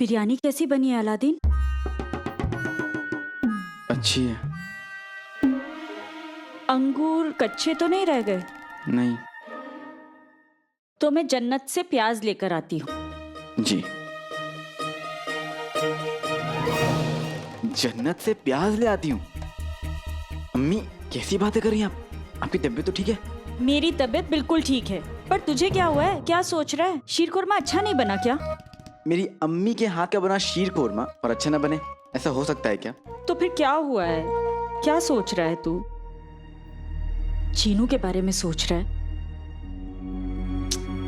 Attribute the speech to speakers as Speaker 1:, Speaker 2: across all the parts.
Speaker 1: बिरयानी कैसी बनी है अलादीन?
Speaker 2: अच्छी है।
Speaker 1: अंगूर कच्चे तो नहीं रह गए?
Speaker 2: नहीं।
Speaker 1: तो मैं जन्नत से प्याज लेकर आती हूँ।
Speaker 2: जी। जन्नत से प्याज ले आती हूँ? अम्मी कैसी बातें कर रही हैं आप? आपकी तबीयत तो ठीक है?
Speaker 1: मेरी तबीयत बिल्कुल ठीक है, पर तुझे क्या हुआ है? क्या सोच रहा है? शीर खुरमा अच्छा नहीं बना क्या?
Speaker 2: मेरी अम्मी के हाथ का बना शीर कोरमा और अच्छा ना बने, ऐसा हो सकता है क्या?
Speaker 1: तो फिर क्या हुआ है? क्या सोच रहा है तू? चीनू के बारे में सोच रहा है?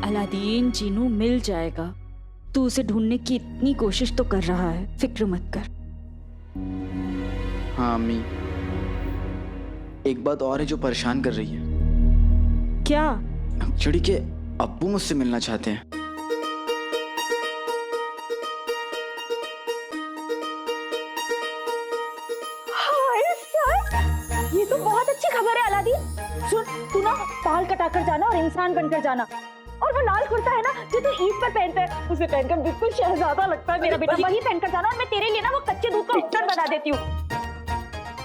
Speaker 1: अलादीन, चीनू मिल जाएगा। तू उसे ढूंढने की इतनी कोशिश तो कर रहा है, फिक्र मत कर।
Speaker 2: हाँ अम्मी, एक बात और है जो परेशान कर रही है।
Speaker 1: क्या?
Speaker 2: चिड़ी के अब्बू मुझसे मिलना चाहते हैं।
Speaker 3: ये तो बहुत अच्छी खबर है अलादीन। सुन, तू ना बाल कटाकर जाना और इंसान बनकर जाना, और वो लाल कुर्ता है ना जो तू ईद पर पहनता है, उसे पहनकर बिल्कुल शहजादा लगता है मेरा बेटा। वही पहनकर जाना और मैं तेरे लिए ना वो कच्चे दूध का उपटन बना देती हूँ।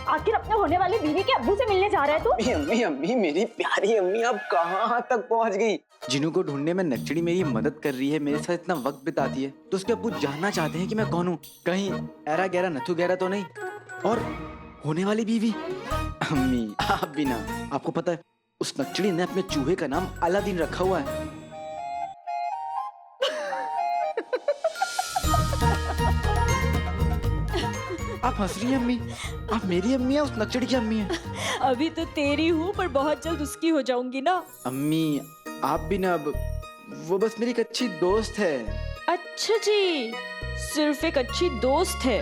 Speaker 3: आखिर अपने होने वाली बीवी के अब्बू से मिलने जा रहा है तू?
Speaker 4: अम्मी अम्मी मेरी प्यारी अम्मी, अब कहाँ तक पहुँच गई?
Speaker 2: जिनू को ढूंढने में नक्चड़ी मेरी मदद कर रही है, मेरे साथ इतना वक्त बिताती है, तो उसके अब्बू जानना चाहते हैं कि मैं कौन हूँ। कहीं ऐरा गहरा नथु गहरा तो नहीं? और होने वाली बीवी? अम्मी आप भी ना, आपको पता है उस नक्चड़ी ने अपने चूहे का नाम अलादीन रखा हुआ है। आप हंस रही हैं अम्मी? आप मेरी अम्मी है, उस नक्चड़ी की अम्मी है?
Speaker 1: अभी तो तेरी हूँ, पर बहुत जल्द उसकी हो जाऊंगी ना।
Speaker 2: अम्मी आप भी ना, अब वो बस मेरी एक अच्छी दोस्त है।
Speaker 1: अच्छा जी, सिर्फ एक अच्छी दोस्त है।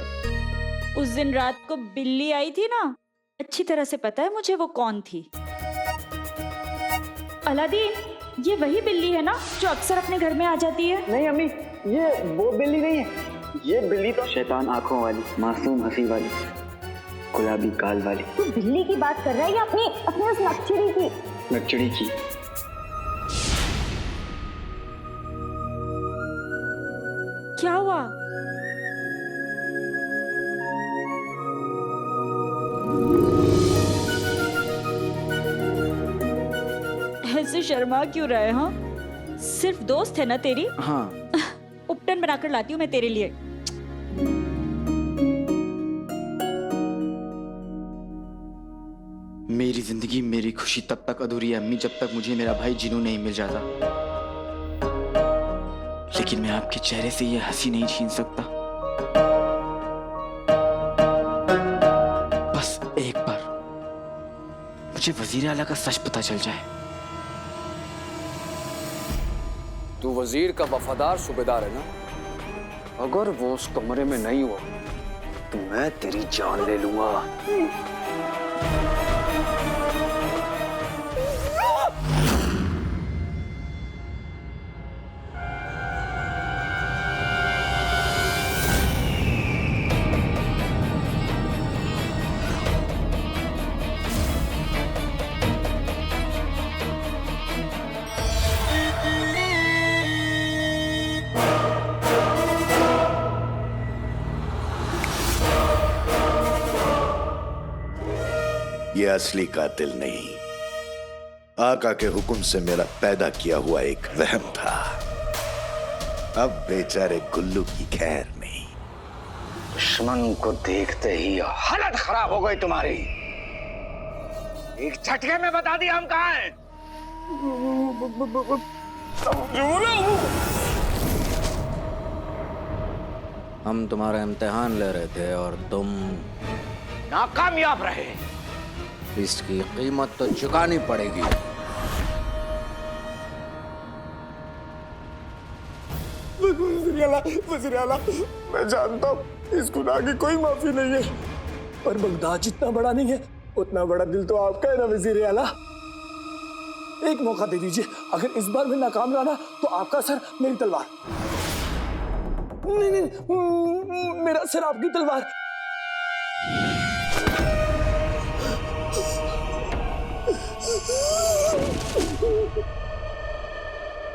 Speaker 1: उस दिन रात को बिल्ली आई थी ना, अच्छी तरह से पता है मुझे वो कौन थी। अलादीन, ये वही बिल्ली है ना जो अक्सर अपने घर में आ जाती है?
Speaker 4: नहीं अम्मी, ये वो बिल्ली नहीं है। ये बिल्ली तो शैतान आंखों वाली, मासूम हंसी वाली, गुलाबी गाल वाली।
Speaker 3: तू बिल्ली की बात कर रहा है या अपनी अपनी उस नक्चड़ी की?
Speaker 4: नक्चड़ी की।
Speaker 1: क्या हुआ? ऐसे शर्मा क्यों रहे? हाँ, सिर्फ दोस्त है ना तेरी?
Speaker 2: हाँ।
Speaker 1: उपटन बनाकर लाती हूँ मैं तेरे लिए।
Speaker 2: मेरी जिंदगी, मेरी खुशी तब तक अधूरी है अम्मी, जब तक मुझे मेरा भाई जिनू नहीं मिल जाता। लेकिन मैं आपके चेहरे से ये हंसी नहीं छीन सकता। बस एक बार मुझे वजीर आला का सच पता चल जाए।
Speaker 5: तू वजीर का वफादार सूबेदार है ना? अगर वो उस कमरे में नहीं हुआ तो मैं तेरी जान ले लूंगा।
Speaker 6: ये असली कातिल नहीं, आका के हुक्म से मेरा पैदा किया हुआ एक वहम था। अब बेचारे गुल्लू की खैर नहीं।
Speaker 4: दुश्मन को देखते ही हालत खराब हो गई तुम्हारी। एक झटके में बता दिया हम कहाँ हैं।
Speaker 5: हम तुम्हारा इम्तिहान ले रहे थे और तुम
Speaker 4: नाकामयाब रहे।
Speaker 5: इसकी कीमत तो चुकानी पड़ेगी।
Speaker 7: वज़ीर आला, मैं जानता हूँ इस गुनाह की कोई माफी नहीं है, पर बगदाद जितना बड़ा नहीं है उतना बड़ा दिल तो आपका है ना वज़ीर आला। एक मौका दे दीजिए, अगर इस बार मैं नाकाम रहा तो आपका सर मेरी तलवार। नहीं नहीं, मेरा सर आपकी तलवार।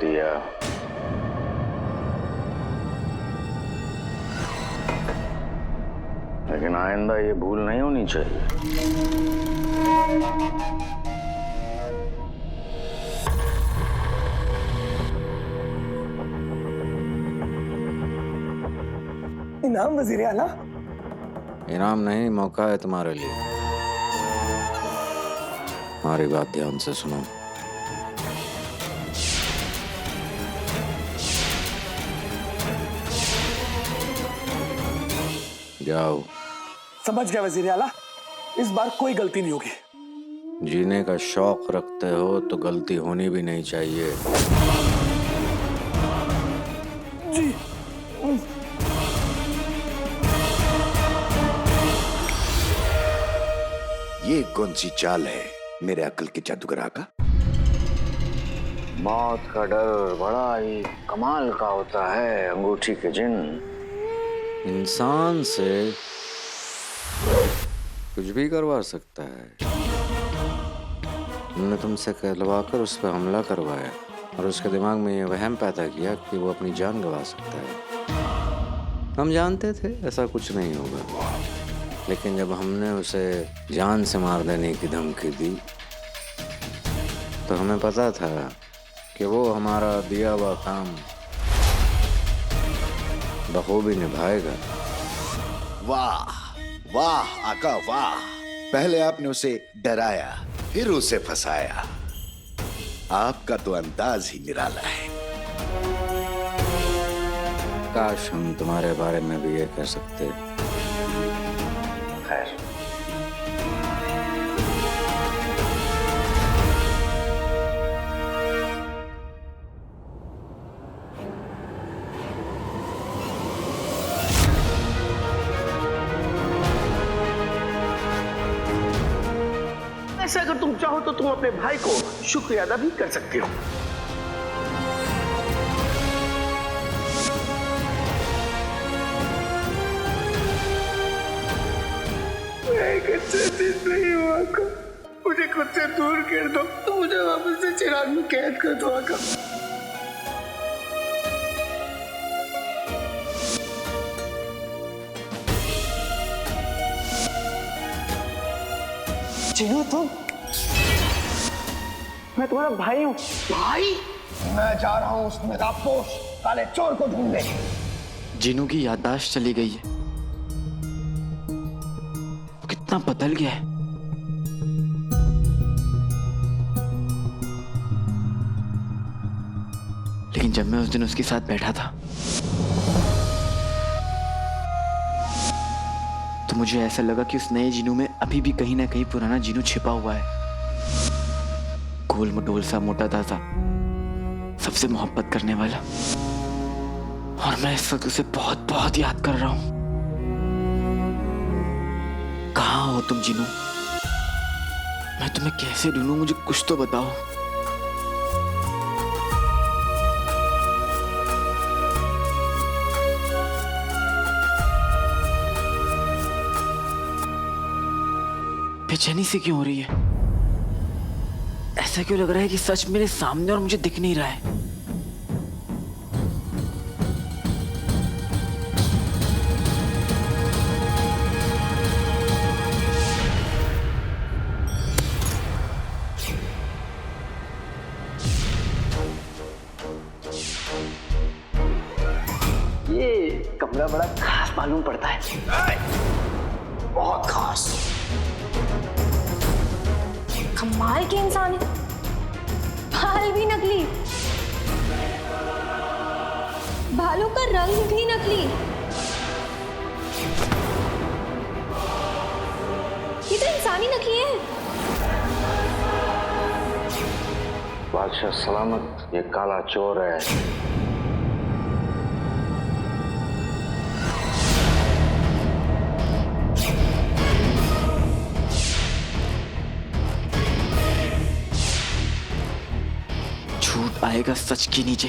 Speaker 4: दिया लेकिन आइंदा ये भूल नहीं होनी चाहिए।
Speaker 7: इनाम वजीर आला।
Speaker 5: इनाम नहीं, मौका है तुम्हारे लिए। हमारी बात ध्यान से सुनो। जाओ।
Speaker 7: समझ गया वजीर आला, इस बार कोई गलती नहीं होगी।
Speaker 5: जीने का शौक रखते हो तो गलती होनी भी नहीं चाहिए।
Speaker 7: जी।
Speaker 6: ये कौन सी चाल है मेरे अक्ल के जादूगर का?
Speaker 4: मौत का डर बड़ा ही कमाल का होता है अंगूठी के जिन।
Speaker 5: इंसान से कुछ भी करवा सकता है। हमने तुमसे कहलवा कर उस पर हमला करवाया और उसके दिमाग में ये वहम पैदा किया कि वो अपनी जान गंवा सकता है। हम जानते थे ऐसा कुछ नहीं होगा, लेकिन जब हमने उसे जान से मार देने की धमकी दी तो हमें पता था कि वो हमारा दिया हुआ काम बखूबी निभाएगा।
Speaker 6: वाह वाह आका वाह! पहले आपने उसे डराया, फिर उसे फंसाया। आपका तो अंदाज ही निराला है।
Speaker 5: काश हम तुम्हारे बारे में भी ये कर सकते।
Speaker 4: खैर,
Speaker 8: ऐसा अगर तुम चाहो तो तुम अपने भाई को शुक्रिया अदा भी कर सकते हो। एक अच्छे दिन नहीं हुआ का, मुझे खुद से दूर कर दो तो मुझे वापस से चिराग में कैद कर दो आका।
Speaker 7: चिनू तुम?
Speaker 8: मैं तुम्हारा भाई हूँ। भाई?
Speaker 7: मैं जा रहा हूँ उस नकाबपोश काले चोर को ढूंढने।
Speaker 2: जिनू की याददाश्त चली गई है। वो कितना बदल गया है। लेकिन जब मैं उस दिन उसके साथ बैठा था तो मुझे ऐसा लगा कि उस नए जिनू में अभी भी कहीं ना कहीं पुराना जिनू छिपा हुआ है। गोल मटोल सा, मोटा ताजा, सबसे मोहब्बत करने वाला। और मैं इस वक्त उसे बहुत बहुत याद कर रहा हूं। कहाँ हो तुम जिनू? मैं तुम्हें कैसे ढूंढूं? मुझे कुछ तो बताओ। बेचैनी से क्यों हो रही है? ऐसा क्यों लग रहा है कि सच मेरे सामने और मुझे दिख नहीं रहा है?
Speaker 8: ये कमरा बड़ा खास मालूम पड़ता है। बहुत खास।
Speaker 3: कमाल के इंसान है, बाल भी नकली, बालों का रंग भी नकली। ये तो इंसानी नकली है।
Speaker 4: बादशाह सलामत, ये काला चोर है।
Speaker 2: झूठ आएगा सच के नीचे।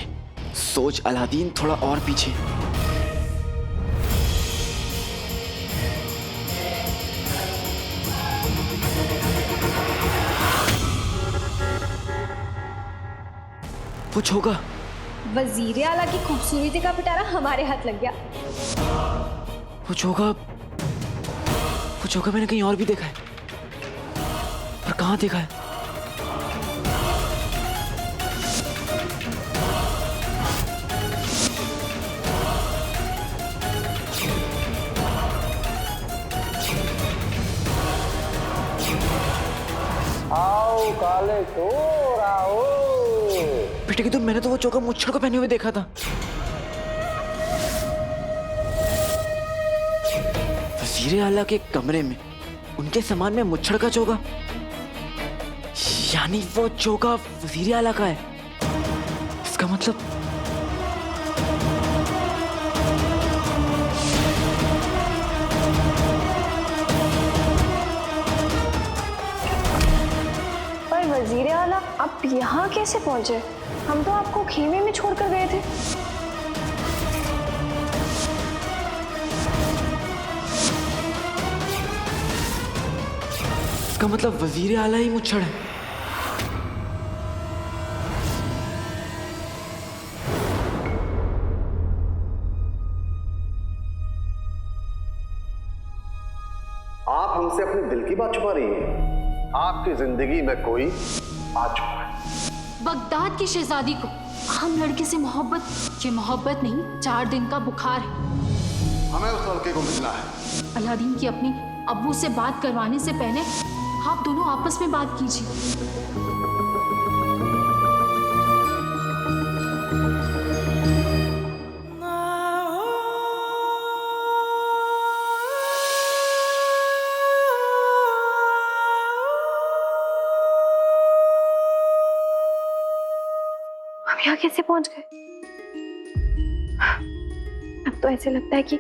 Speaker 2: सोच अलादीन, थोड़ा और पीछे। कुछ होगा।
Speaker 3: वजीर आला की खूबसूरती का पिटारा हमारे हाथ लग गया।
Speaker 2: कुछ होगा चौका मैंने कहीं और भी देखा है, पर कहाँ देखा है?
Speaker 4: आओ काले चोर आओ।
Speaker 2: बेटे की तो मैंने तो वो चौका मुच्छड़ को पहने हुए देखा था। वजीर आला के कमरे में उनके सामान में मुच्छड़ का चौका, यानी वो चौका वजीर आला का है। इसका मतलब
Speaker 9: पर वजीर आला आप यहाँ कैसे पहुंचे? हम तो आपको खेमे में छोड़कर गए थे।
Speaker 2: इसका मतलब वजीर आला ही मुच्छड़ है।
Speaker 10: आप हमसे अपने दिल की बात छुपा रही हैं। आपकी जिंदगी में कोई आ चुका है।
Speaker 11: बगदाद की शहजादी को हम लड़के से मोहब्बत, ये मोहब्बत नहीं 4 दिन का बुखार है।
Speaker 10: हमें उस लड़के को मिलना है।
Speaker 11: अलादीन की अपनी अब्बू से बात करवाने से पहले आप दोनों आपस में बात कीजिए।
Speaker 9: हम यहाँ कैसे पहुंच गए? अब तो ऐसे लगता है कि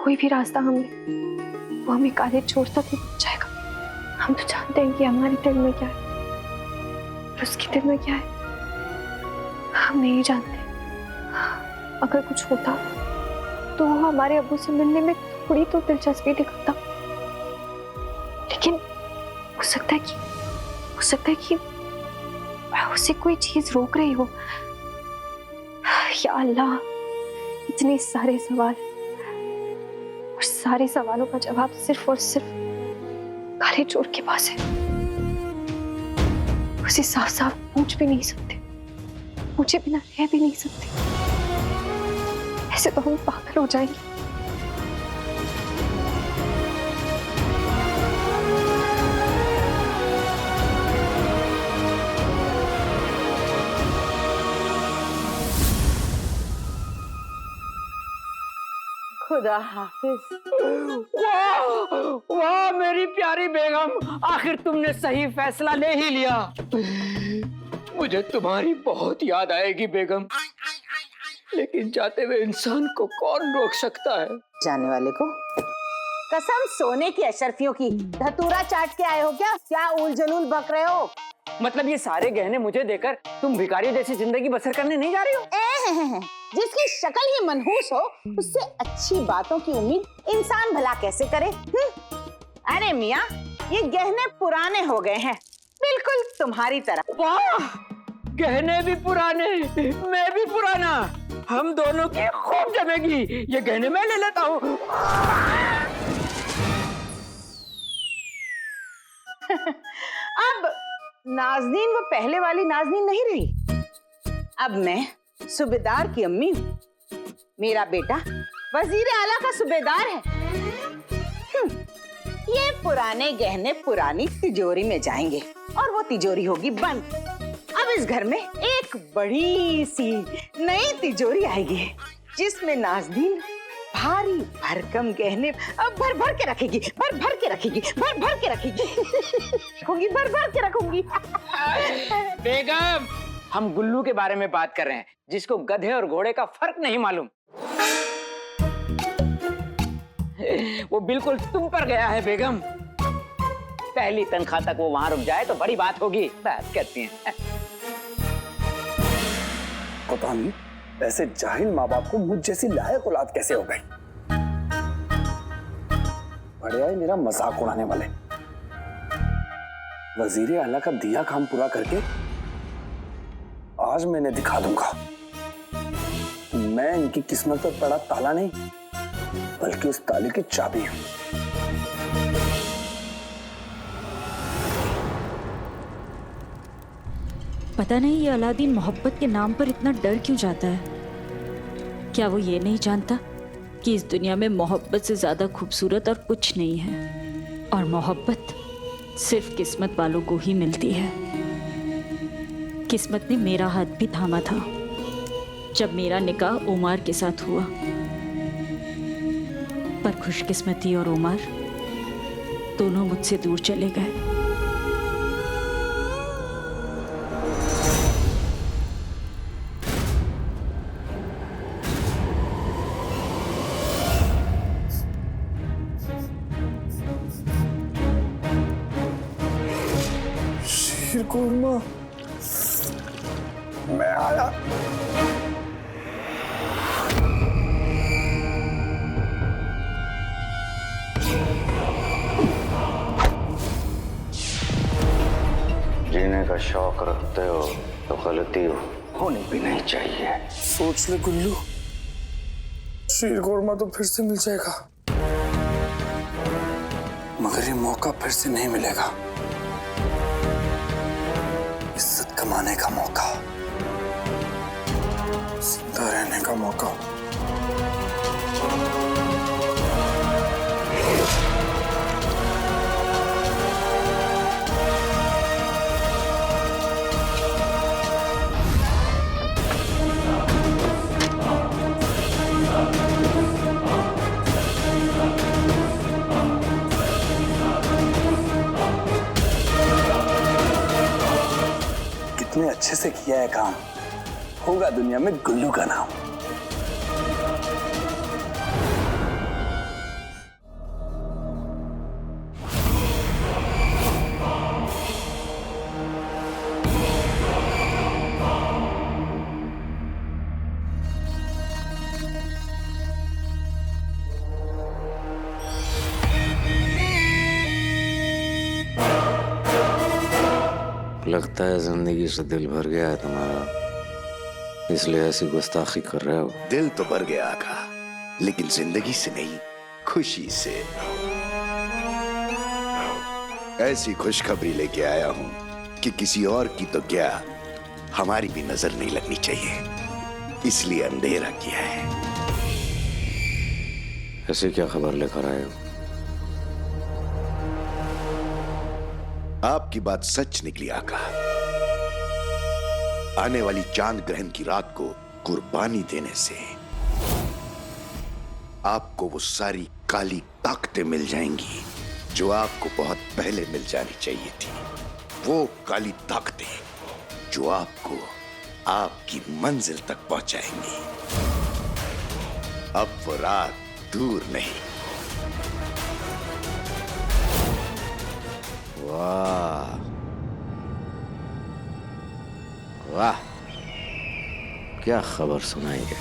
Speaker 9: कोई भी रास्ता हमने वो हमें काले चोर तक ही पहुंच जाएगा। हम तो जानते हैं कि हमारे दिल में क्या है और उसके दिल में क्या है हम नहीं जानते। अगर कुछ होता तो वो हमारे अब्बू से मिलने में थोड़ी तो दिलचस्पी दिखाता, लेकिन हो सकता है कि उसे कोई चीज रोक रही हो। या अल्लाह, इतने सारे सवाल और सारे सवालों का जवाब सिर्फ और सिर्फ काले चोर के पास है। उसे साफ साफ पूछ भी नहीं सकते, पूछे बिना रह भी नहीं सकते। ऐसे तो हम पागल हो जाएंगे।
Speaker 3: खुदा हाफिज। वाह वाह मेरी प्यारी बेगम, आखिर तुमने सही फैसला ले ही लिया। मुझे तुम्हारी बहुत याद आएगी बेगम, लेकिन जाते हुए इंसान को कौन रोक सकता है?
Speaker 12: जाने वाले को कसम सोने की अशरफियों की, धतूरा चाट के आए हो क्या? क्या उल जलूल बक रहे हो?
Speaker 3: मतलब ये सारे गहने मुझे देकर तुम भिखारी जैसी जिंदगी बसर करने नहीं जा रही हो?
Speaker 12: जिसकी शक्ल ही मनहूस हो उससे अच्छी बातों की उम्मीद इंसान भला कैसे करे? अरे मियाँ, ये गहने पुराने हो गए हैं, बिल्कुल तुम्हारी तरह।
Speaker 3: वाह, गहने भी पुराने, मैं भी पुराना, हम दोनों की खूब जमेगी। ये गहने मैं ले लेता हूँ।
Speaker 12: अब नाज़नीन वो पहले वाली नाज़नीन नहीं रही। अब मैं सूबेदार की अम्मी हूँ। मेरा बेटा वजीर आला का सूबेदार है। ये पुराने गहने पुरानी तिजोरी में जाएंगे और वो तिजोरी होगी बंद। अब इस घर में एक बड़ी सी नई तिजोरी आएगी जिसमें नाज़नीन भारी भरकम गहने भर भर के रखेगी, भर भर के रखेगी, भर भर के रखेगी। रखूंगी, भर भर के रखूंगी।
Speaker 3: बेगम, हम गुल्लू के बारे में बात कर रहे हैं, जिसको गधे और घोड़े का फर्क नहीं मालूम। वो बिल्कुल तुम पर गया है बेगम। पहली तनख्वाह तक वो वहां रुक जाए तो बड़ी बात होगी। बात करती हैं।
Speaker 7: पता नहीं ऐसे जाहिल माँ बाप को मुझ जैसी लायक औलाद कैसे हो गई। बड़े आए मेरा मजाक उड़ाने वाले। वजीर आला का दिया काम पूरा करके आज मैंने दिखा दूंगा मैं इनकी किस्मत पर पड़ा ताला नहीं, बल्कि उस ताले की चाबी हूं।
Speaker 1: पता नहीं ये अलादीन मोहब्बत के नाम पर इतना डर क्यों जाता है। क्या वो ये नहीं जानता कि इस दुनिया में मोहब्बत से ज्यादा खूबसूरत और कुछ नहीं है, और मोहब्बत सिर्फ किस्मत वालों को ही मिलती है। किस्मत ने मेरा हाथ भी थामा था जब मेरा निकाह उमर के साथ हुआ, पर खुशकिस्मती और उमर दोनों मुझसे दूर चले गए।
Speaker 7: शीरकुरमा, मैं आया।
Speaker 4: जीने का शौक रखते हो तो गलती होनी भी नहीं चाहिए।
Speaker 7: सोच ले गुल्लू, शीरकुरमा तो फिर से मिल जाएगा, मगर ये मौका फिर से नहीं मिलेगा। इज्जत कमाने का मौका, जिंदा रहने का मौका। कितने अच्छे से किया है काम, होगा दुनिया में गुल्लू का नाम।
Speaker 5: लगता है जिंदगी से दिल भर गया है तुम्हारा, इसलिए ऐसी गुस्ताखी कर रहे हो।
Speaker 6: दिल तो भर गया आका, लेकिन जिंदगी से नहीं, खुशी से। ऐसी खुशखबरी लेके आया हूं कि किसी और की तो क्या, हमारी भी नजर नहीं लगनी चाहिए, इसलिए अंधेरा किया है।
Speaker 5: ऐसी क्या खबर लेकर आए हो?
Speaker 6: आपकी बात सच निकली आका। आने वाली चांद ग्रहण की रात को कुर्बानी देने से आपको वो सारी काली ताकतें मिल जाएंगी जो आपको बहुत पहले मिल जानी चाहिए थी। वो काली ताकतें जो आपको आपकी मंजिल तक पहुंचाएंगी। अब वो रात दूर नहीं।
Speaker 5: वाह वाह, क्या खबर सुनाई है।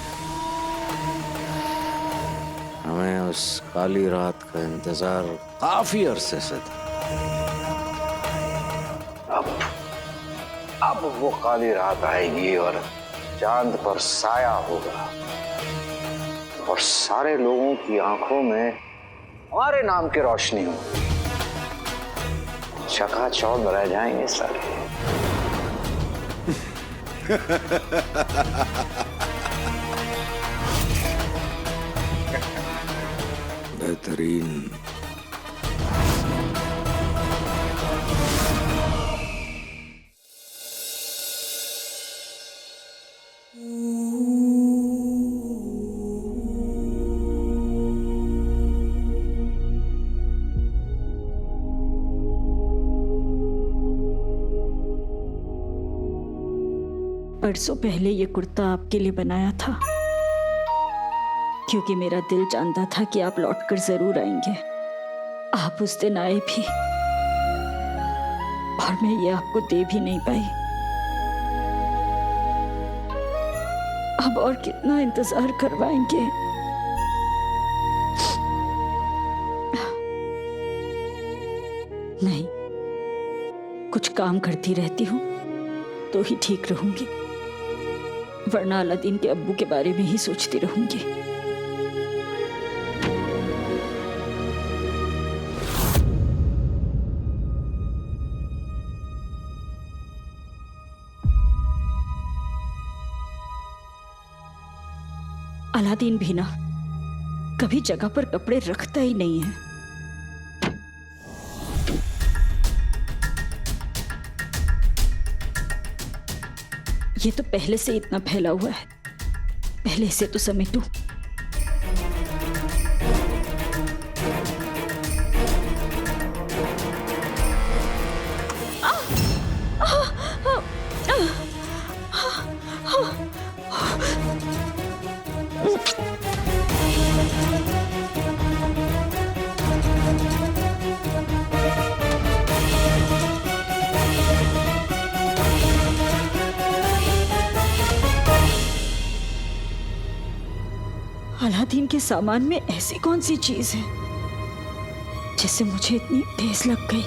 Speaker 5: हमें उस काली रात का इंतजार काफी अरसे से था।
Speaker 4: अब वो काली रात आएगी और चांद पर साया होगा और सारे लोगों की आंखों में हमारे नाम की रोशनी होगी। चकाचौंध रह जाएंगे सारे।
Speaker 5: बेहतरीन।
Speaker 1: परसों पहले ये कुर्ता आपके लिए बनाया था, क्योंकि मेरा दिल जानता था कि आप लौटकर जरूर आएंगे। आप उस दिन आए भी और मैं ये आपको दे भी नहीं पाई। अब और कितना इंतजार करवाएंगे? नहीं, कुछ काम करती रहती हूँ तो ही ठीक रहूंगी, वरना अलादीन के अब्बू के बारे में ही सोचती रहूंगी। अलादीन भी ना कभी जगह पर कपड़े रखता ही नहीं है। ये तो पहले से इतना फैला हुआ है, पहले से तो समेटूं। अलादीन के सामान में ऐसी कौन सी चीज है जिससे मुझे इतनी ठेस लग गई?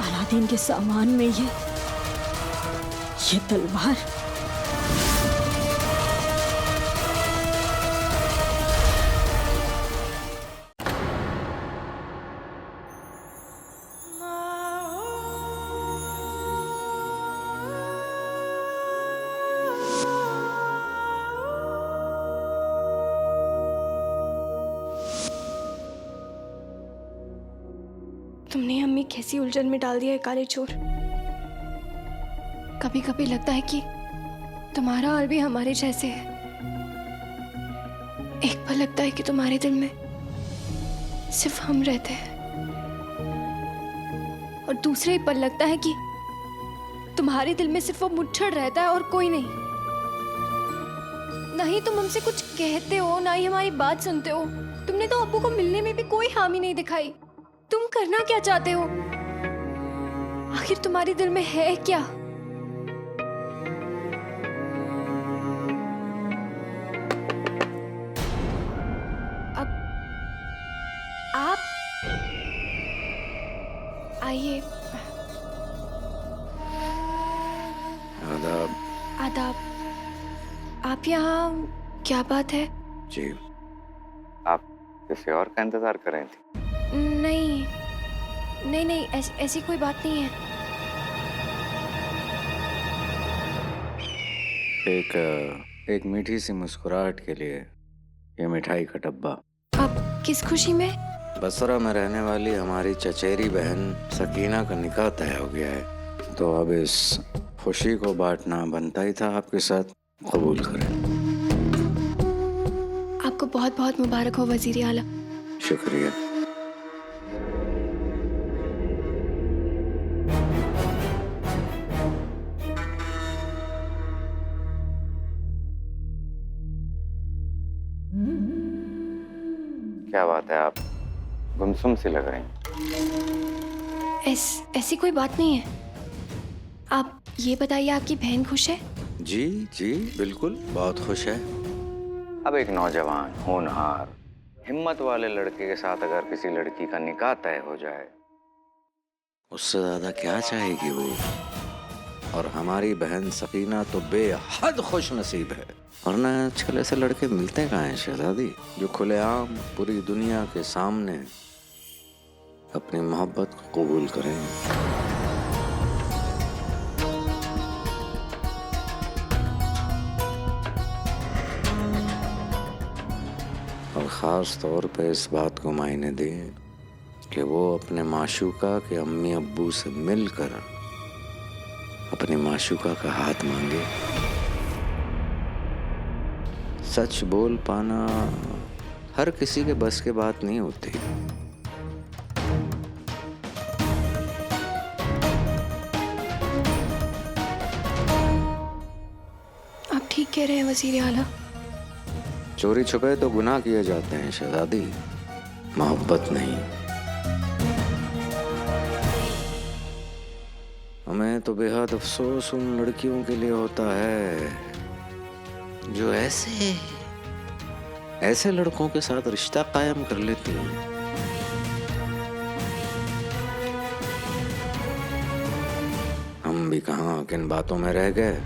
Speaker 1: अलादीन के सामान में ये तलवार।
Speaker 9: तुमने हमें कैसी उलझन में डाल दिया है काले चोर। कभी कभी लगता है कि तुम्हारा हाल भी हमारे जैसे है। एक पल लगता है कि तुम्हारे दिल में सिर्फ हम रहते हैं, और दूसरे पल लगता है कि तुम्हारे दिल में सिर्फ वो मुच्छड़ रहता है और कोई नहीं। ना ही तुम हमसे कुछ कहते हो, ना ही हमारी बात सुनते हो। तुमने तो अब्बू को मिलने में भी कोई हामी नहीं दिखाई। तुम करना क्या चाहते हो? आखिर तुम्हारे दिल में है क्या? अब आप आइए।
Speaker 5: आदाब।
Speaker 9: आदाब। आप यहाँ क्या बात है?
Speaker 5: जी, आप किसी और का इंतजार कर रही थी?
Speaker 9: नहीं नहीं नहीं, ऐसी कोई बात नहीं है।
Speaker 5: एक मीठी सी मुस्कुराहट के लिए ये मिठाई का डब्बा।
Speaker 9: आप किस खुशी में?
Speaker 5: बसरा में रहने वाली हमारी चचेरी बहन सकीना का निकाह तय हो गया है, तो अब इस खुशी को बांटना बनता ही था आपके साथ। कबूल करें।
Speaker 9: आपको बहुत बहुत मुबारक हो वजीर आला।
Speaker 5: शुक्रिया। क्या बात है, आप गुमसुम सी लग रही हैं।
Speaker 9: ऐसी कोई बात नहीं है। आप ये बताइए, आपकी बहन खुश है?
Speaker 5: जी जी बिल्कुल, बहुत खुश है। अब एक नौजवान होनहार हिम्मत वाले लड़के के साथ अगर किसी लड़की का निकाह तय हो जाए, उससे ज्यादा क्या चाहेगी वो। और हमारी बहन सकीना तो बेहद खुश नसीब है। वरना आजकल ऐसे लड़के मिलते कहाँ हैं शहजादी, जो खुलेआम पूरी दुनिया के सामने अपनी मोहब्बत को कबूल करें। और ख़ास तौर पे इस बात को मायने दें कि वो अपने माशूका के अम्मी अब्बू से मिलकर अपने माशूका का हाथ मांगे। सच बोल पाना हर किसी के बस के बात नहीं होती।
Speaker 9: आप ठीक कह रहे हैं वजीर आला।
Speaker 5: चोरी छुपे तो गुनाह किए जाते हैं शहजादी, मोहब्बत नहीं। हमें तो बेहद अफसोस उन लड़कियों के लिए होता है जो ऐसे लड़कों के साथ रिश्ता कायम कर लेती हैं। हम भी कहाँ किन बातों में रह गए।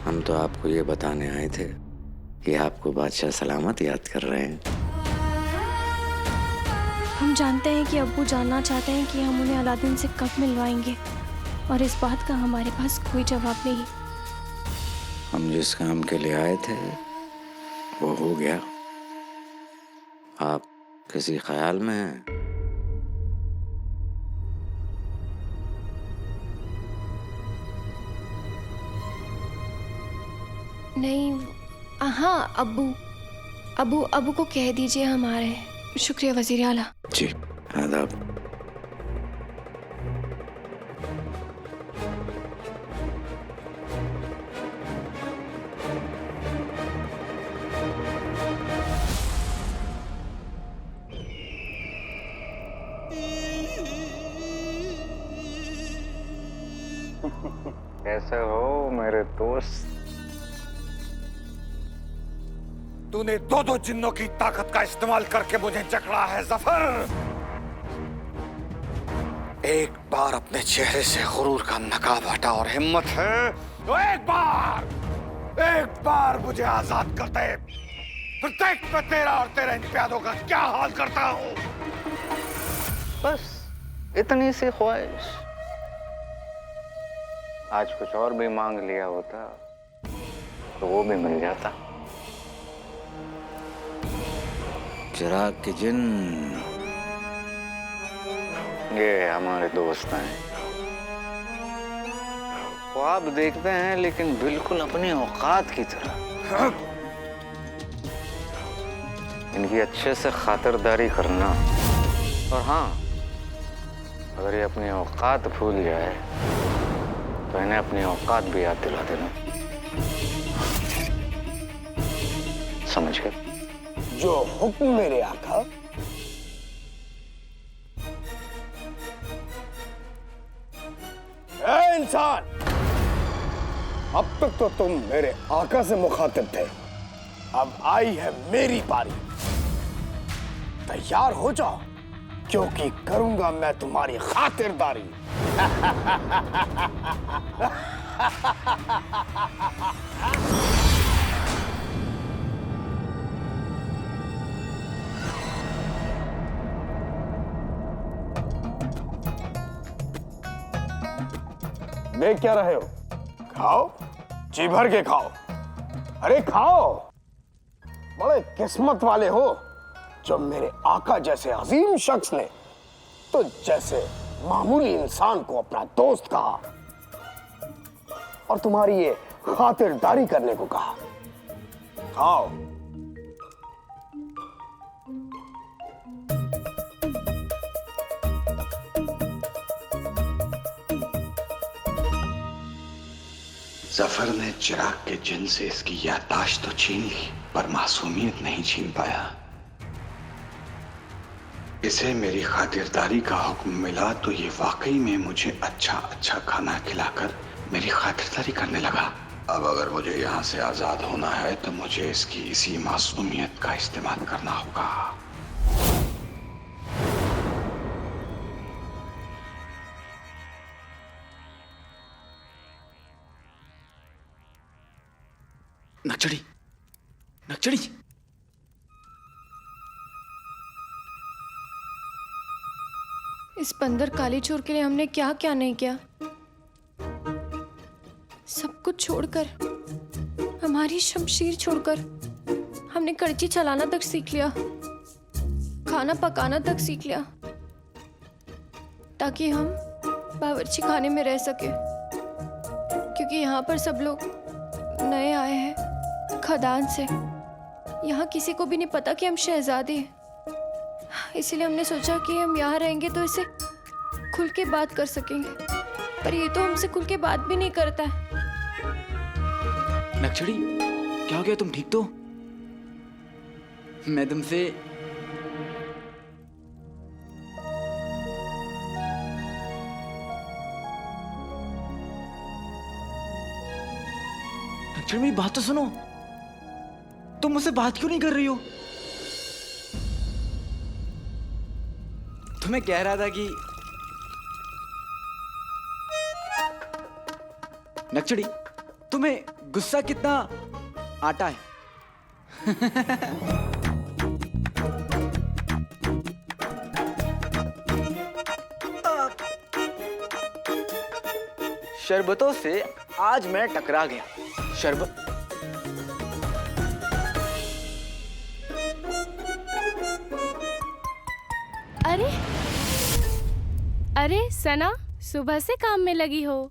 Speaker 5: हम तो आपको ये बताने आए थे कि आपको बादशाह सलामत याद कर रहे हैं।
Speaker 9: हम जानते हैं कि अब्बू जानना चाहते हैं कि हम उन्हें अलादीन से कब मिलवाएंगे, और इस बात का हमारे पास कोई जवाब नहीं।
Speaker 5: हम जिस काम के लिए आए थे वो हो गया। आप किसी ख्याल में हैं?
Speaker 9: नहीं, हाँ अब्बू को कह दीजिए हमारे। शुक्रिया वजीर आला।
Speaker 5: जी आदाब।
Speaker 4: कैसे हो मेरे दोस्त?
Speaker 10: तूने दो जिन्नों की ताकत का इस्तेमाल करके मुझे जकड़ा है जफर। एक बार अपने चेहरे से गुरूर का नकाब हटा और हिम्मत है तो एक बार मुझे आजाद कर दे, फिर देख मैं तेरा और तेरे इन प्यादों का क्या हाल करता हूं।
Speaker 4: बस इतनी सी ख्वाहिश। आज कुछ और भी मांग लिया होता तो वो भी मिल जाता।
Speaker 5: चिराग के जिन्न
Speaker 4: ये हमारे दोस्त हैं। ख्वाब देखते हैं लेकिन बिल्कुल अपनी औकात की तरह। इनकी अच्छे से खातिरदारी करना, और हाँ, अगर ये अपनी औकात भूल जाए तो इन्हें अपनी औकात भी याद दिला देना। समझ गए?
Speaker 7: जो हुक्म मेरे आका। ए इंसान, अब तक तो तुम मेरे आका से मुखातिब थे, अब आई है मेरी बारी। तैयार हो जाओ, क्योंकि करूंगा मैं तुम्हारी खातिरदारी। देख क्या रहे हो? खाओ, जी भर के खाओ। अरे खाओ। बड़े किस्मत वाले हो जो मेरे आका जैसे अजीम शख्स ने तो जैसे मामूली इंसान को अपना दोस्त कहा और तुम्हारी ये खातिरदारी करने को कहा। खाओ।
Speaker 6: जफर ने चिराग के जिन से इसकी याददाश्त तो छीन ली, पर मासूमियत नहीं छीन पाया। इसे मेरी खातिरदारी का हुक्म मिला तो ये वाकई में मुझे अच्छा अच्छा खाना खिलाकर मेरी खातिरदारी करने लगा। अब अगर मुझे यहाँ से आजाद होना है तो मुझे इसकी इसी मासूमियत का इस्तेमाल करना होगा।
Speaker 2: नक्चड़ी, नक्चड़ी,
Speaker 9: इस बंदर काली चोर के लिए हमने क्या क्या नहीं किया। सब कुछ छोड़कर, हमारी शमशीर छोड़कर, हमने कड़ची चलाना तक सीख लिया, खाना पकाना तक सीख लिया, ताकि हम बावर्ची खाने में रह सके, क्योंकि यहाँ पर सब लोग नए आए हैं खदान से। यहाँ किसी को भी नहीं पता कि हम शहजादे हैं, इसीलिए हमने सोचा कि हम यहाँ रहेंगे तो इसे खुल के बात कर सकेंगे, पर ये तो हमसे खुल के बात भी नहीं करता है।
Speaker 2: नक्सड़ी, क्या हो गया? तुम ठीक तो? मैं तुमसे नक्सड़ी, मेरी बात तो सुनो। तुम मुझसे बात क्यों नहीं कर रही हो? तुम्हें कह रहा था कि नक्सड़ी, तुम्हें गुस्सा कितना आता है? शरबतों से आज मैं टकरा गया। शरबत
Speaker 13: अरे सना, सुबह से काम में लगी हो,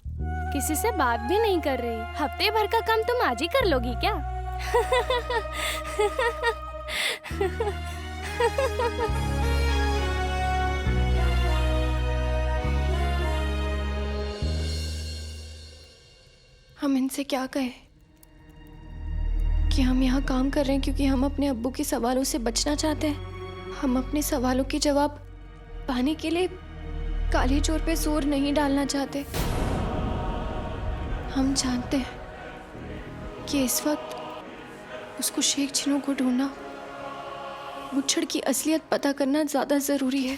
Speaker 13: किसी से बात भी नहीं कर रही। हफ्ते भर का काम तुम आज ही कर लोगी क्या?
Speaker 9: हम इनसे क्या कहें कि हम यहाँ काम कर रहे हैं क्योंकि हम अपने अब्बू के सवालों से बचना चाहते हैं। हम अपने सवालों के जवाब पाने के लिए काली चोर पे जोर नहीं डालना चाहते। हम जानते हैं कि इस वक्त उसको शेख चिन्नू को ढूंढना, मुच्छड़ की असलियत पता करना ज्यादा जरूरी है।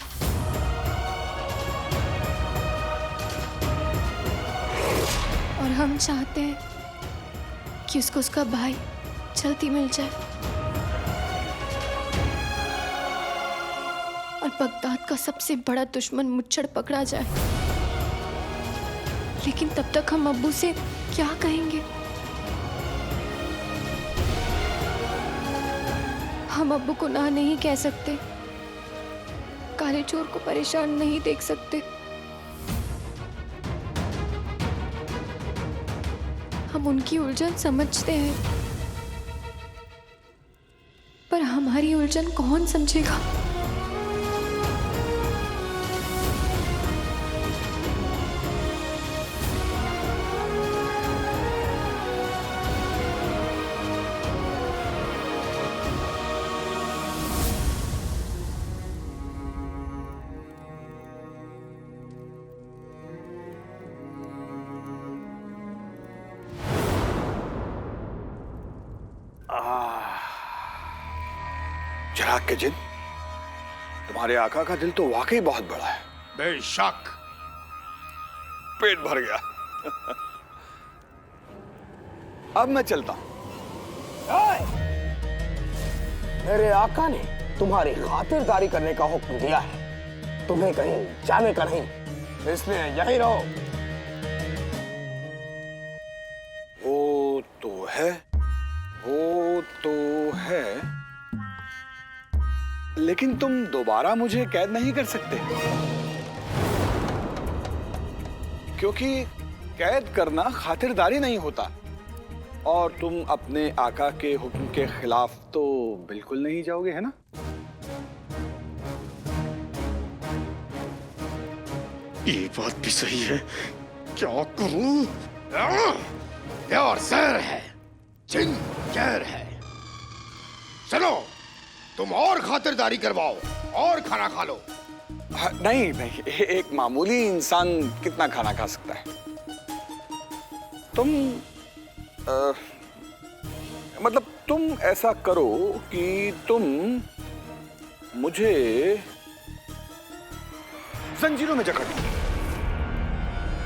Speaker 9: और हम चाहते हैं कि उसको उसका भाई जल्दी मिल जाए और बगदाद का सबसे बड़ा दुश्मन मुच्छड़ पकड़ा जाए। लेकिन तब तक हम अब्बू से क्या कहेंगे? हम अब्बू को ना नहीं कह सकते, काले चोर को परेशान नहीं देख सकते। हम उनकी उलझन समझते हैं, पर हमारी उलझन कौन समझेगा?
Speaker 10: चिराग के जिन, तुम्हारे आका का दिल तो वाकई बहुत बड़ा है।
Speaker 6: बेशक।
Speaker 10: पेट भर गया। अब मैं चलता हूं।
Speaker 7: मेरे आका ने तुम्हारी खातिरदारी करने का हुक्म दिया है, तुम्हें कहीं जाने का नहीं, इसलिए यहीं रहो।
Speaker 10: वो तो है, वो तो है, लेकिन तुम दोबारा मुझे कैद नहीं कर सकते, क्योंकि कैद करना खातिरदारी नहीं होता, और तुम अपने आका के हुक्म के खिलाफ तो बिल्कुल नहीं जाओगे, है ना?
Speaker 6: ये बात भी सही है। क्या करूं? प्यार जहर है, जिन जहर है। चलो, तुम और खातिरदारी करवाओ और खाना खा लो।
Speaker 10: नहीं नहीं, एक मामूली इंसान कितना खाना खा सकता है? तुम मतलब तुम ऐसा करो कि तुम मुझे जंजीरों में जकड़ लो,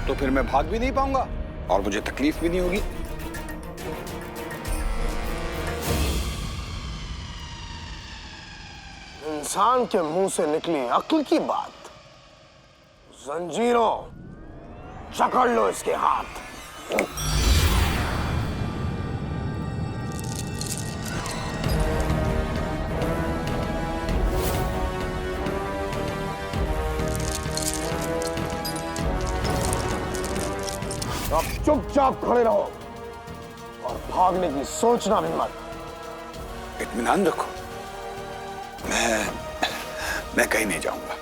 Speaker 10: तो फिर मैं भाग भी नहीं पाऊंगा और मुझे तकलीफ भी नहीं होगी।
Speaker 7: इंसान के मुंह से निकली अक्ल की बात, जंजीरों जकड़ लो इसके हाथ। चुपचाप खड़े रहो और भागने की सोचना भी मत।
Speaker 10: इत्मीनान रखो, मैं कहीं नहीं जाऊंगा।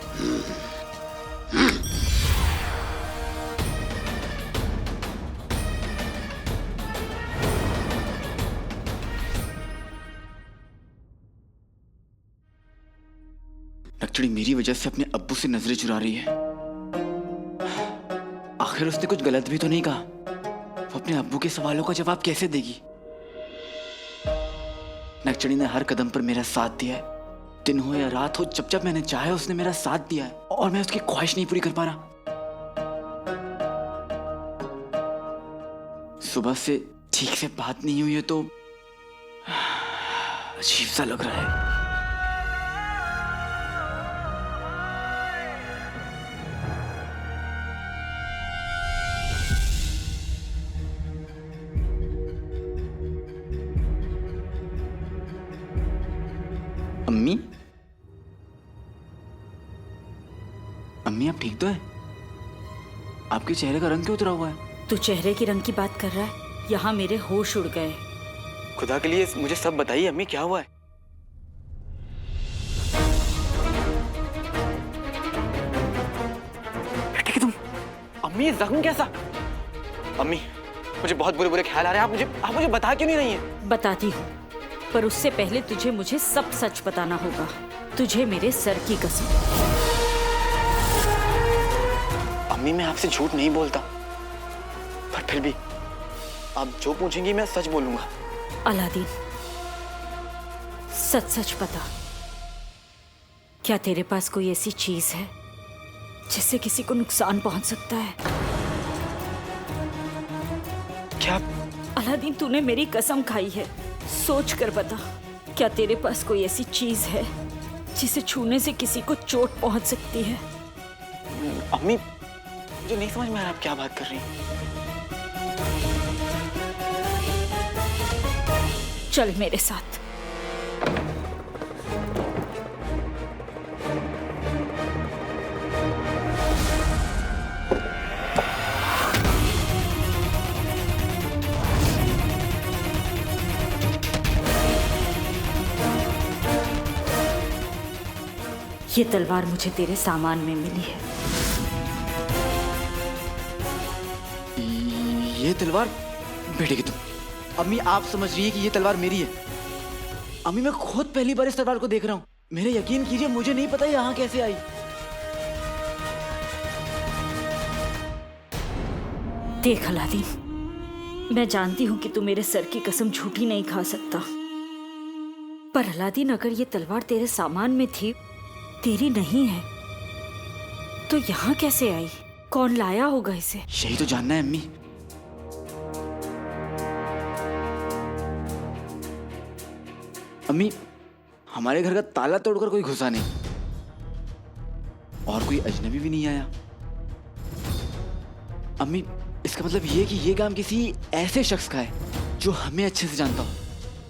Speaker 2: नक्चड़ी मेरी वजह से अपने अब्बू से नजरें चुरा रही है। आखिर उसने कुछ गलत भी तो नहीं कहा। वो अपने अब्बू के सवालों का जवाब कैसे देगी? नक्चड़ी ने हर कदम पर मेरा साथ दिया है। दिन हो या रात हो, जब जब मैंने चाहा उसने मेरा साथ दिया है और मैं उसकी ख्वाहिश नहीं पूरी कर पा रहा। सुबह से ठीक से बात नहीं हुई है तो अजीब सा लग रहा है। अम्मी, अम्मी आप ठीक तो है? आपके चेहरे का रंग क्यों उतरा हुआ है?
Speaker 1: तू चेहरे की रंग की बात कर रहा है? यहाँ मेरे होश उड़ गए।
Speaker 2: खुदा के लिए मुझे सब बताइए अम्मी, क्या हुआ है? ठीक है तुम? अम्मी ये जख्म कैसा? अम्मी मुझे बहुत बुरे बुरे ख्याल आ रहे हैं। आप मुझे बता क्यों नहीं रही हैं?
Speaker 1: बताती हूँ, पर उससे पहले तुझे मुझे सब सच बताना होगा। तुझे मेरे सर की कसम।
Speaker 2: अम्मी मैं आपसे झूठ नहीं बोलता, पर फिर भी आप जो पूछेंगी मैं सच बोलूंगा।
Speaker 1: अलादीन, सच सच बता, क्या तेरे पास कोई ऐसी चीज है जिससे किसी को नुकसान पहुंच सकता है?
Speaker 2: क्या?
Speaker 1: अलादीन, तूने मेरी कसम खाई है, सोच कर बता, क्या तेरे पास कोई ऐसी चीज है जिसे छूने से किसी को चोट पहुंच सकती है?
Speaker 2: अम्मी मुझे नहीं समझ में आ रहा आप क्या बात कर रही हैं।
Speaker 1: चल मेरे साथ। ये तलवार मुझे तेरे सामान में मिली है।
Speaker 2: ये तलवार बेटे की तुम? अम्मी आप समझ रही हैं कि ये तलवार मेरी है? अम्मी मैं खुद पहली बार इस तलवार को देख रहा हूँ। मेरे यकीन कीजिए, मुझे नहीं पता यहाँ कैसे आई।
Speaker 1: देख अलादीन, मैं जानती हूँ कि तू मेरे सर की कसम झूठी नहीं खा सकता, पर अलादीन अगर ये तलवार तेरे सामान में थी, तेरी नहीं है, तो यहाँ कैसे आई? कौन लाया होगा इसे?
Speaker 2: यही तो जानना है अम्मी। अम्मी हमारे घर का ताला तोड़कर कोई घुसा नहीं और कोई अजनबी भी नहीं आया। अम्मी इसका मतलब ये कि ये काम किसी ऐसे शख्स का है जो हमें अच्छे से जानता हो,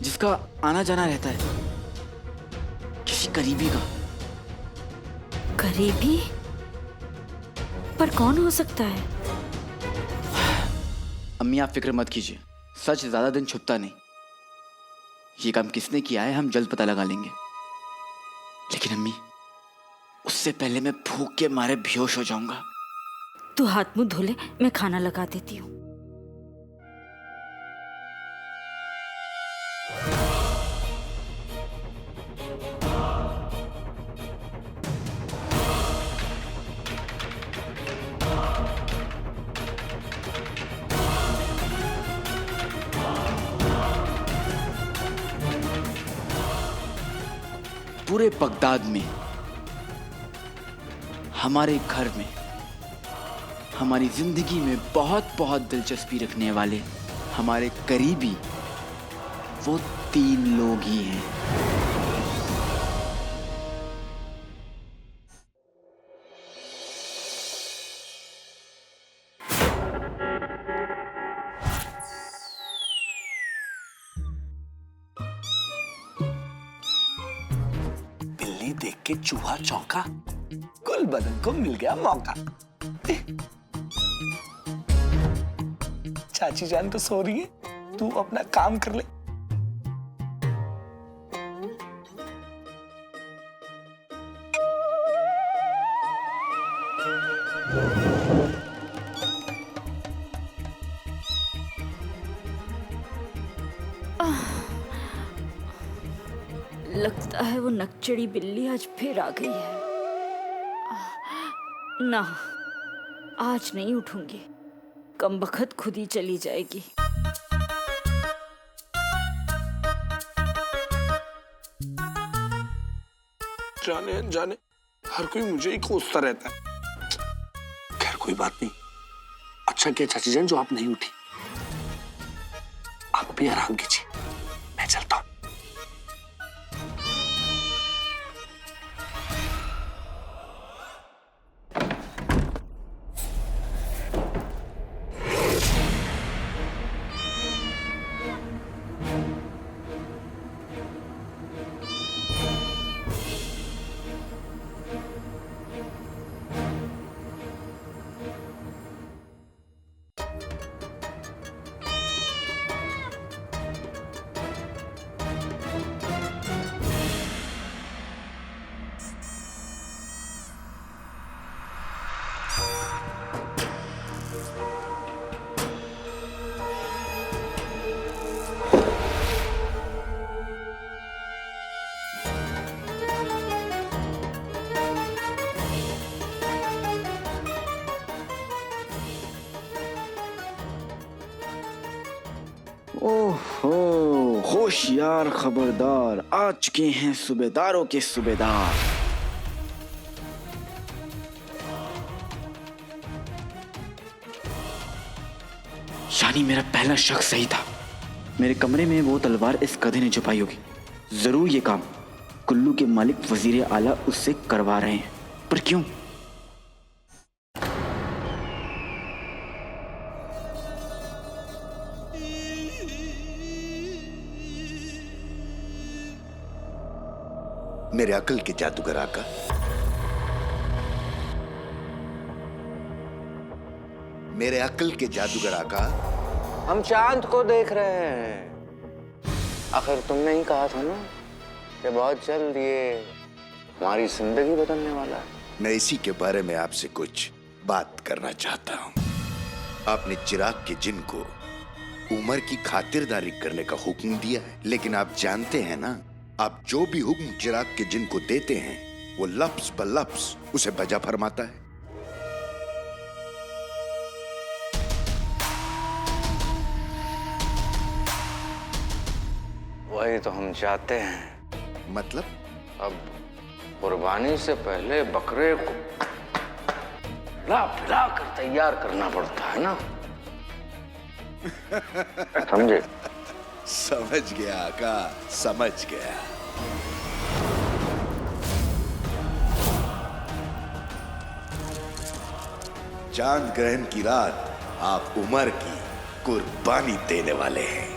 Speaker 2: जिसका आना जाना रहता है, किसी करीबी का।
Speaker 1: करीबी? पर कौन हो सकता है?
Speaker 2: अम्मी आप फिक्र मत कीजिए, सच ज्यादा दिन छुपता नहीं। ये काम किसने किया है हम जल्द पता लगा लेंगे। लेकिन अम्मी उससे पहले मैं भूख के मारे बेहोश हो जाऊंगा।
Speaker 1: तू हाथ मुंह धो ले, मैं खाना लगा देती हूँ।
Speaker 2: पूरे बगदाद में, हमारे घर में, हमारी जिंदगी में बहुत बहुत दिलचस्पी रखने वाले हमारे करीबी वो 3 लोग ही हैं।
Speaker 10: बिल्ली देख के चूहा चौंका, कुल बदन को मिल गया मौका।
Speaker 7: चाची जान तो सो रही है, तू अपना काम कर ले।
Speaker 1: लगता है वो नकचड़ी बिल्ली आज फिर आ गई है। ना, आज नहीं उठूंगी, कमबख्त खुद ही चली जाएगी।
Speaker 7: जाने जाने हर कोई मुझे ही कोसता रहता है। खैर कोई बात नहीं, अच्छा किया चाची जान जो आप नहीं उठी। आप भी आराम कीजिए, मैं चलता हूँ।
Speaker 2: ओहो, होशियार खबरदार, आ चुके हैं सूबेदारों के सूबेदार। यानी मेरा पहला शक सही था। मेरे कमरे में वो तलवार इस गधे ने छुपाई होगी। जरूर ये काम कुल्लू के मालिक वजीर आला उससे करवा रहे हैं, पर क्यों?
Speaker 6: मेरे अकल के जादूगर आका, मेरे अकल के जादूगर आका,
Speaker 5: हम चांद को देख रहे हैं। आखिर तुमने ही कहा था ना कि बहुत जल्द ये हमारी जिंदगी बदलने वाला है।
Speaker 6: मैं इसी के बारे में आपसे कुछ बात करना चाहता हूं। आपने चिराग के जिन को उमर की खातिरदारी करने का हुक्म दिया है, लेकिन आप जानते हैं ना, आप जो भी हुक्म चिराग के जिन को देते हैं वो लफ्ज ब लफ्ज उसे बजा फरमाता है।
Speaker 5: वही तो हम चाहते हैं।
Speaker 6: मतलब?
Speaker 5: अब कुर्बानी से पहले बकरे को ला कर तैयार करना पड़ता है ना। समझे?
Speaker 6: समझ गया आका, समझ गया। चांद ग्रहण की रात आप उमर की कुर्बानी देने वाले हैं।